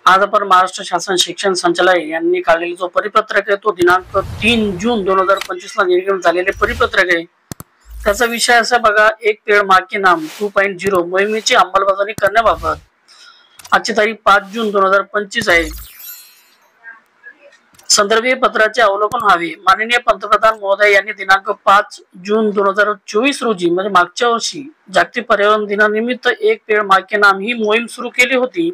आज आपण महाराष्ट्र शासन शिक्षण संचालय यांनी काढलेला जो परिपत्रक आहे तो दिनांक 3 जून 2025 ला निर्गमन झालेले परिपत्रक आहे। त्याचा विषय असा बघा, एक पेड़ माँ के नाम 2.0 मोहिमेची अंमलबजावणी करण्याबाबत। आजची तारीख 5 जून 2025 आहे। संदर्भीय पत्राचे अवलोकन व्हावे। माननीय पंतप्रधान महोदय यांनी दिनांक 5 जून 2024 रोजी म्हणजे मागच्या वर्षी जागतिक पर्यावरण दिनानिमित्त एक पेड़ माँ के नाम ही मोहीम सुरू केली होती।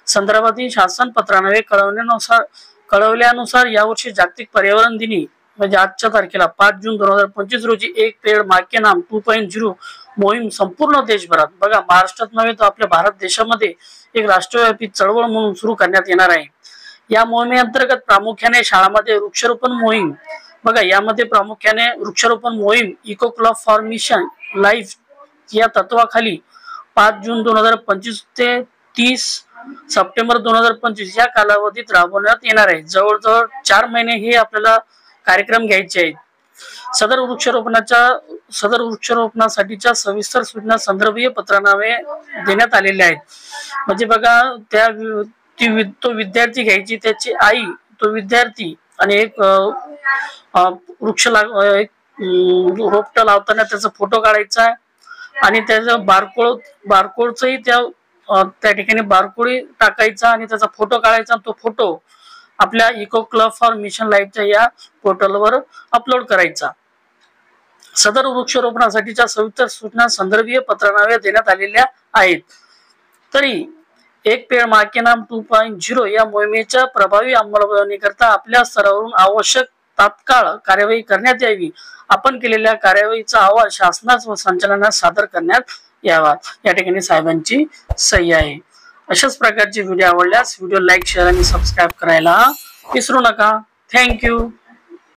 संदर्भातील शासन पत्राने कळवल्यानुसार यावर्षी जागतिक पर्यावरण दिनी म्हणजे आजच्या तारखेला 5 जून 2025 रोजी एक पेड़ माँ के नाम 2.0 मोहीम संपूर्ण देशभरात बघा, महाराष्ट्रात नव्हे तर आपल्या भारत देशामध्ये एक राष्ट्रव्यापी चळवळ म्हणून सुरू करण्यात येणार आहे। या मोहिमेअंतर्गत प्रामुख्याने शाळांमध्ये वृक्षारोपण मोहीम बघा, यामध्ये प्रामुख्याने वृक्षारोपण मोहीम eco club for mission life या तत्वाखाली 5 जून 2025 ते 30 सप्टेंबर 2025 या कालावधीत राबवण्यात येणार आहे। जवळजवळ 4 महिने हे आपल्याला कार्यक्रम घ्यायचे आहेत। सदर वृक्षारोपणासाठीच्या सविस्तर सूचना संदर्भीय पत्राने देण्यात आलेल्या आहेत। म्हणजे बघा, तो विद्यार्थी घ्यायची, त्याची आई, तो विद्यार्थी आणि एक रोपट लावताना त्याचा फोटो काढायचा आणि त्याचा बारकोडचंही त्या ठिकाणी बारकोडी टाकायचा आणि त्याचा फोटो काढायचा। तो फोटो आपल्या इको क्लब फॉर मिशन लाईफच्या या पोर्टलवर अपलोड करायचा। सदर वृक्षारोपणासाठीच्या सविस्तर सूचना संदर्भीय पत्राने देण्यात आलेल्या आहेत। तरी एक पेड़ माँ के नाम 2.0 या मोहिमेच्या प्रभावी अंमलबजावणी करता आपल्या स्तरावरून आवश्यक तात्काळ कार्यवाही करण्यात यावी। आपण केलेल्या कार्यवाहीचा अहवाल शासनास व संचालनास सादर करण्यात यावा। या ठिकाणी साहेबांची सही आहे। अशाच प्रकारचे व्हिडिओ आवडल्यास व्हिडिओ लाईक, शेअर आणि सबस्क्राईब करायला विसरू नका। थँक्यू।